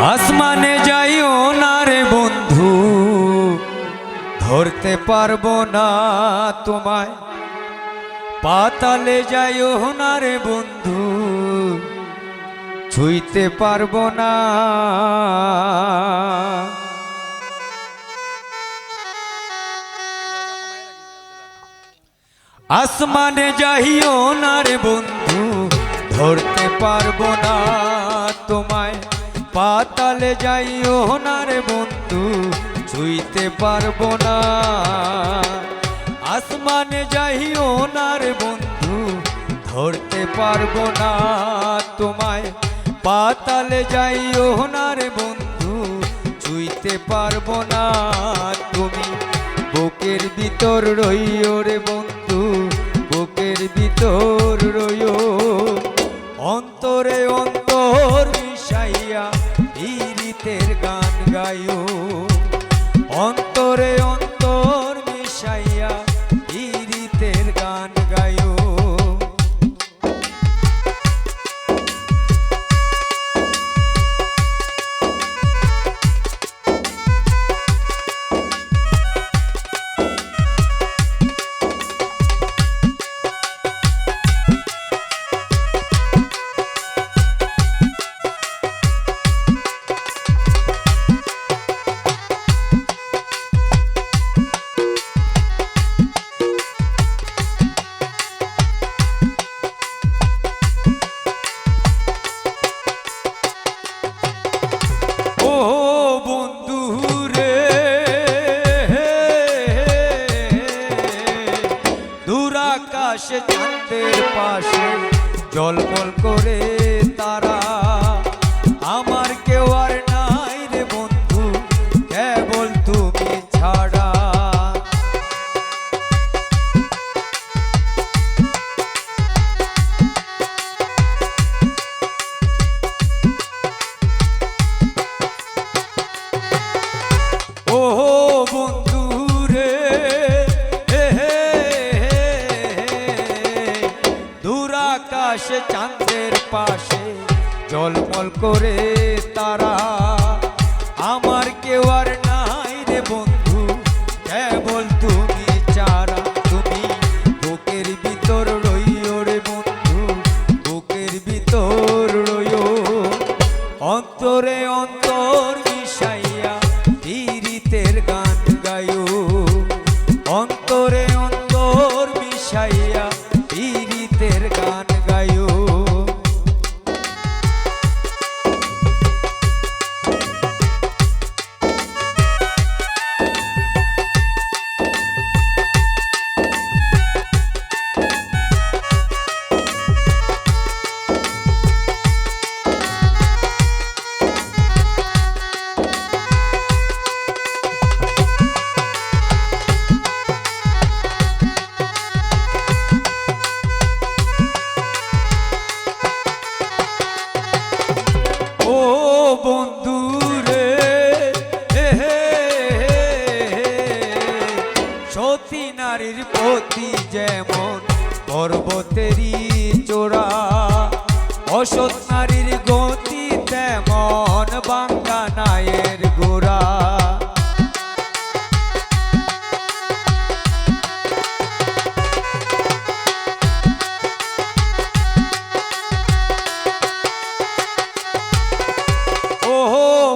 আসমানে যাইও না রে বন্ধু, ধরতে পারবো না তোমায়। পাতালে যাইও না রে বন্ধু, ছুঁইতে পারবো না। আসমানে যাইও না রে বন্ধু, ধরতে পারবো না তোমায়। পাতালে যাইও না রে বন্ধু, ছুঁইতে পারবো না। আসমানে যাইও না রে বন্ধু, ধরতে পারবো না তোমায়। পাতালে যাইও না রে বন্ধু, ছুঁইতে পারবো না। তুমি বুকের ভিতর রইও রে বন্ধু, বুকের ভিতর রইও। অন্তরে অন্তর মিশাইয়া পীড়িতের গান গাইও। অন্তরে অন্তর মিশাইয়া পীড়িতের গান গাইও। আকাশে চাঁদের পাশে জলমল করে তারা, আমার কেউ আর নাই রে বন্ধু, কেবল তুমি ছাড়া। ও বন্ধু রে, আকাশে চাঁদের পাশে জলমল করে তারা, আমার কেউ আর নাই রে বন্ধু, কেবল তুমি ছাড়া। তুমি বুকের ভিতর রইও রে বন্ধু, বুকের ভিতর রইও। অন্তরে অন্তর মিশাইয়া পীড়িতের গান গাইও। অন্তরে অন্তর মিশাইয়া পীড়িতের গান গাইও। বন্ধু রে, সতী নারীর প্রতি যেমন পর্বতেরই চূড়া, অসৎ নারীর গতি তেমন বাঙ্গা নায়ের গোড়া।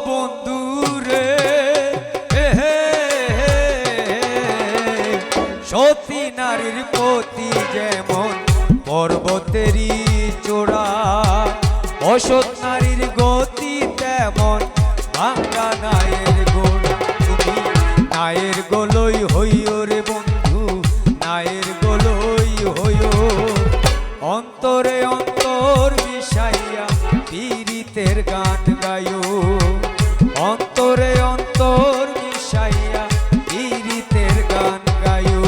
বন্ধু রে, সতী নারীর প্রতি যেমন পর্বতেরই চূড়া, অসৎ নারীর গতি তেমন ভাঙ্গা নায়ের গোড়া। তুমি নায়ের গোলই হইও রে বন্ধু, নায়ের গোলই হইও। অন্তরে অন্তর মিশাইয়া পীড়িতের গান গাইও। অন্তরে অন্তর মিশাইয়া পীড়িতের গান গাইও।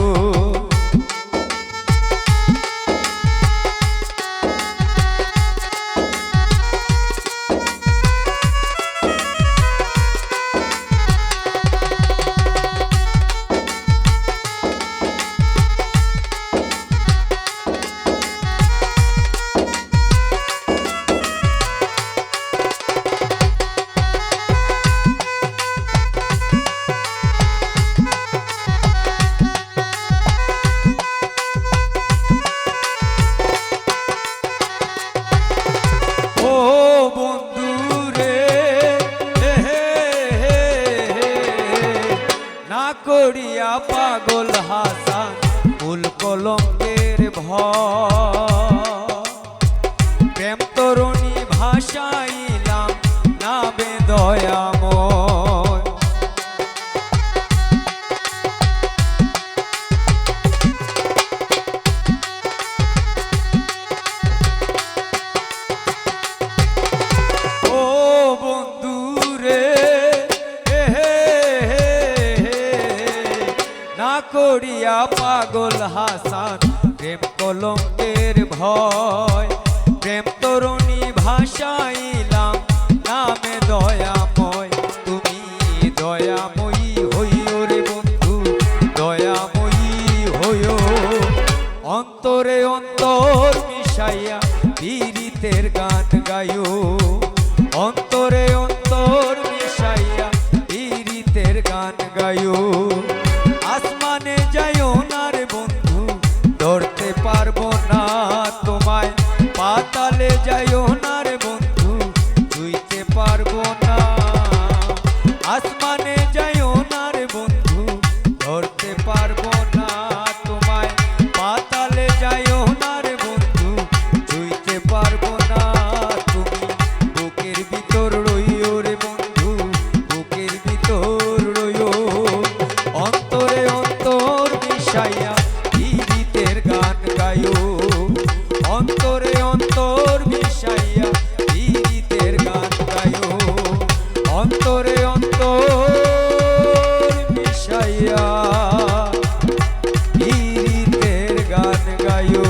বন্ধু রে, হে হে হে হে, না করিয়া পাগল হাসান ফুল কলঙ্কের ভয়, প্রেম তরুণী ভাসাইলাম নামে দয়াময়। ও বন্ধু রে, হে হে হে হে, না করিয়া পাগল হাসান প্রেম কলঙ্কের ভয়, প্রেম তরুণী ভাসাইলাম নামে দয়াময়। তুমি দয়াময়ী হইও রে বন্ধু, দয়াময়ী হইও, অন্তরে অন্তর মিশাইয়া পীড়িতের গান গায়ো, অন্তরে অন্তর মিশাইয়া পীড়িতের গান গায়ো। আসমানে যাইও না রে বন্ধু, ধরতে পারবো না তোমায়, পাতালে যাইও না রে বন্ধু, ছুঁইতে পারবো না। আসমানে যাইও না রে বন্ধু, ধরতে পারবো না তোমায়, পাতালে যাইও না রে বন্ধু, ছুঁইতে পারবো না। তুমি বুকের ভিতর রইও রে বন্ধু, বুকের ভিতর রইও, অন্তরে অন্তর মিশাইয়া পীড়িতের গান গায়ো, অন্তরে অন্তর মিশাইয়া পীড়িতের গান গায়ো, অন্তরে অন্তর মিশাইয়া পীড়িতের গান গায়ো।